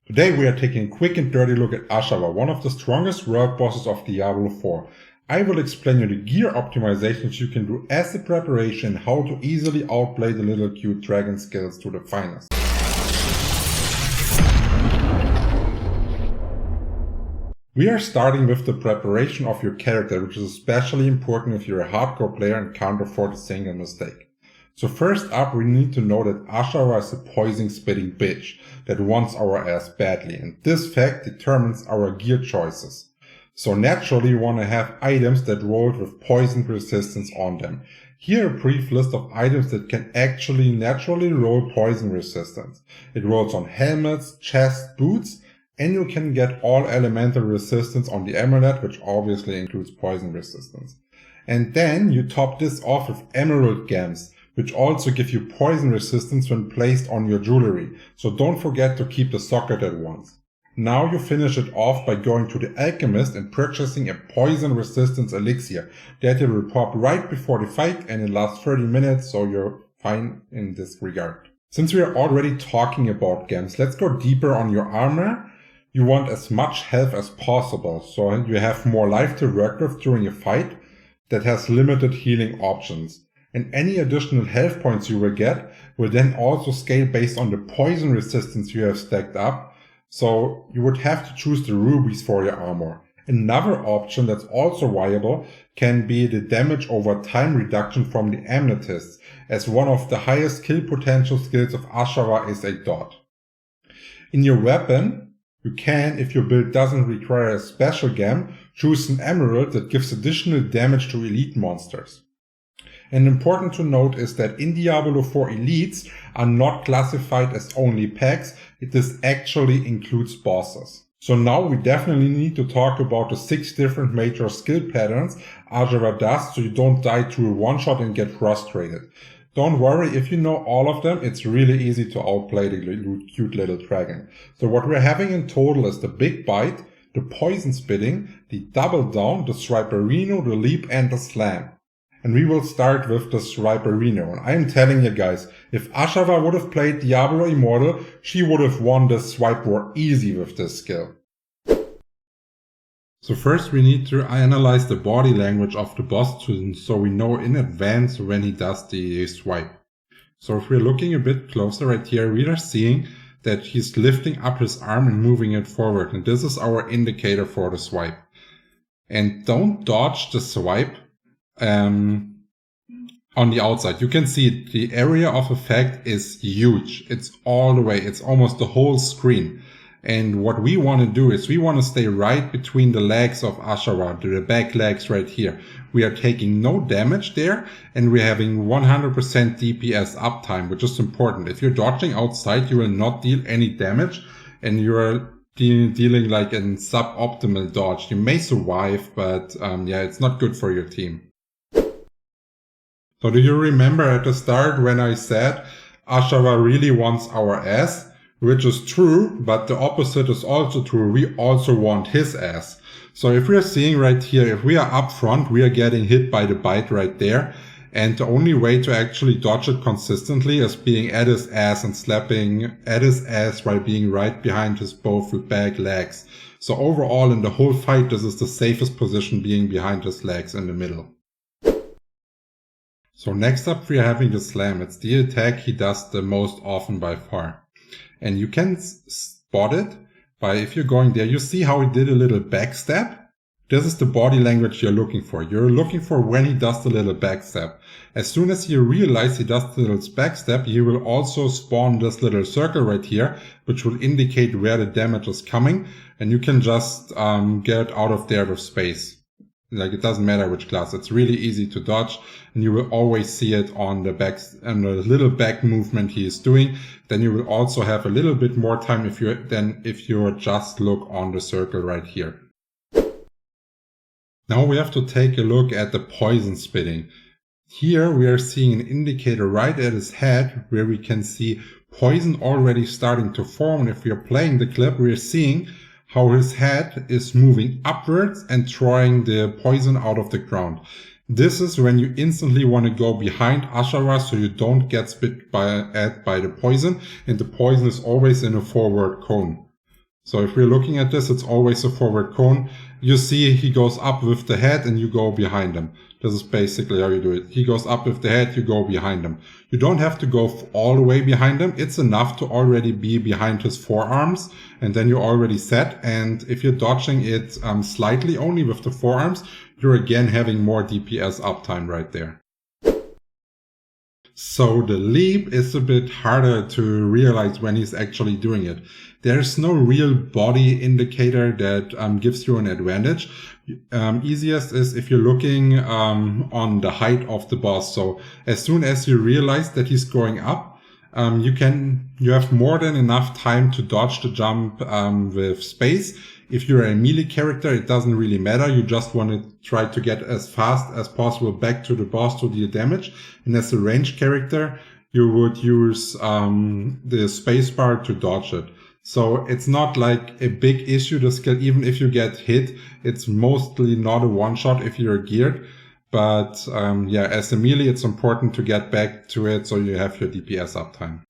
Today we are taking a quick and dirty look at Ashava, one of the strongest world bosses of Diablo 4. I will explain you the gear optimizations you can do as a preparation and how to easily outplay the little cute dragon skills to the finest. We are starting with the preparation of your character, which is especially important if you're a hardcore player and can't afford a single mistake. So first up, we need to know that Ashava is a poison-spitting bitch that wants our ass badly, and this fact determines our gear choices. So naturally, you want to have items that roll with poison resistance on them. Here a brief list of items that can actually naturally roll poison resistance. It rolls on helmets, chests, boots, and you can get all elemental resistance on the amulet, which obviously includes poison resistance. And then you top this off with emerald gems, which also give you poison resistance when placed on your jewelry, so don't forget to keep the socket at once. Now you finish it off by going to the alchemist and purchasing a poison resistance elixir that will pop right before the fight, and it lasts 30 minutes, so you're fine in this regard. Since we are already talking about gems, let's go deeper on your armor. You want as much health as possible, so you have more life to work with during a fight that has limited healing options. And any additional health points you will get will then also scale based on the poison resistance you have stacked up, so you would have to choose the rubies for your armor. Another option that's also viable can be the damage over time reduction from the amethysts, as one of the highest kill potential skills of Ashava is a dot. In your weapon, you can, if your build doesn't require a special gem, choose an emerald that gives additional damage to elite monsters. And important to note is that in Diablo 4 elites are not classified as only packs, this actually includes bosses. So now we definitely need to talk about the 6 different major skill patterns Ashava does, so you don't die to a one-shot and get frustrated. Don't worry, if you know all of them, it's really easy to outplay the cute little dragon. So what we're having in total is the Big Bite, the Poison Spitting, the Double Down, the Swiperino, the Leap, and the Slam. And we will start with the Swiperino. And I'm telling you guys, if Ashava would have played Diablo Immortal, she would have won the swipe war easy with this skill. So first we need to analyze the body language of the boss so we know in advance when he does the swipe. So if we're looking a bit closer right here, we are seeing that he's lifting up his arm and moving it forward. And this is our indicator for the swipe. And don't dodge the swipe on the outside. You can see the area of effect is huge. It's all the way. It's almost the whole screen. And what we want to do is we want to stay right between the legs of Ashava, the back legs right here. We are taking no damage there, and we're having 100% DPS uptime, which is important. If you're dodging outside, you will not deal any damage, and you're dealing like a suboptimal dodge. You may survive, but yeah, it's not good for your team. So do you remember at the start when I said Ashava really wants our ass? Which is true, but the opposite is also true. We also want his ass. So if we're seeing right here, if we are up front, we are getting hit by the bite right there. And the only way to actually dodge it consistently is being at his ass and slapping at his ass while being right behind his both back legs. So overall in the whole fight, this is the safest position, being behind his legs in the middle. So next up we are having the slam. It's the attack he does the most often by far. And you can spot it by, if you're going there, you see how he did a little backstep. This is the body language you're looking for. You're looking for when he does the little backstep. As soon as you realize he does the little backstep, he will also spawn this little circle right here, which will indicate where the damage is coming. And you can just get out of there with space. Like, it doesn't matter which class. It's really easy to dodge, and you will always see it on the back and the little back movement he is doing. Then you will also have a little bit more time if you just look on the circle right here. Now we have to take a look at the poison spitting. Here we are seeing an indicator right at his head where we can see poison already starting to form. And if we are playing the clip, we are seeing how his head is moving upwards and throwing the poison out of the ground. This is when you instantly want to go behind Ashava so you don't get spit by the poison, and the poison is always in a forward cone. So if we're looking at this, it's always a forward cone. You see he goes up with the head and you go behind him. This is basically how you do it. He goes up with the head, you go behind him. You don't have to go all the way behind him. It's enough to already be behind his forearms, and then you're already set. And if you're dodging it slightly only with the forearms, you're again having more DPS uptime right there. So the leap is a bit harder to realize when he's actually doing it. There's no real body indicator that gives you an advantage. Easiest is if you're looking on the height of the boss. So as soon as you realize that he's going up, you have more than enough time to dodge the jump with space. If you're a melee character, it doesn't really matter. You just want to try to get as fast as possible back to the boss to deal damage. And as a ranged character, you would use the spacebar to dodge it. So it's not like a big issue, the skill. Even if you get hit, it's mostly not a one-shot if you're geared. But yeah, as a melee, it's important to get back to it so you have your DPS uptime.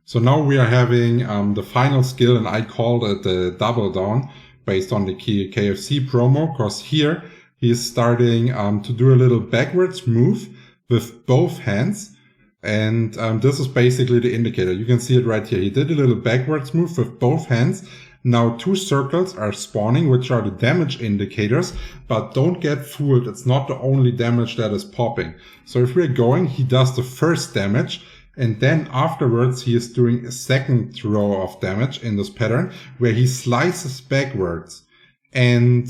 So now we are having the final skill, and I called it the double down based on the KFC promo, because here he's starting to do a little backwards move with both hands. And this is basically the indicator. You can see it right here. He did a little backwards move with both hands. Now 2 circles are spawning, which are the damage indicators, but don't get fooled. It's not the only damage that is popping. So if we're going, he does the first damage. And then afterwards, he is doing a second row of damage in this pattern where he slices backwards. And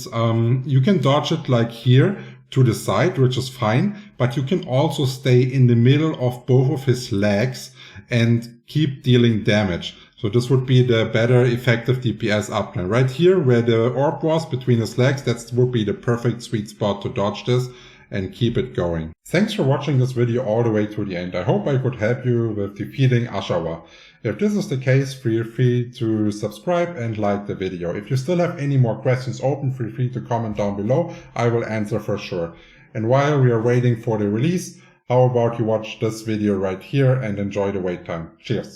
you can dodge it like here to the side, which is fine, but you can also stay in the middle of both of his legs and keep dealing damage. So this would be the better effective DPS upline. Right here where the orb was between his legs, that would be the perfect sweet spot to dodge this and keep it going. Thanks for watching this video all the way to the end. I hope I could help you with defeating Ashava. If this is the case, feel free to subscribe and like the video. If you still have any more questions open, feel free to comment down below. I will answer for sure. And while we are waiting for the release, how about you watch this video right here and enjoy the wait time. Cheers!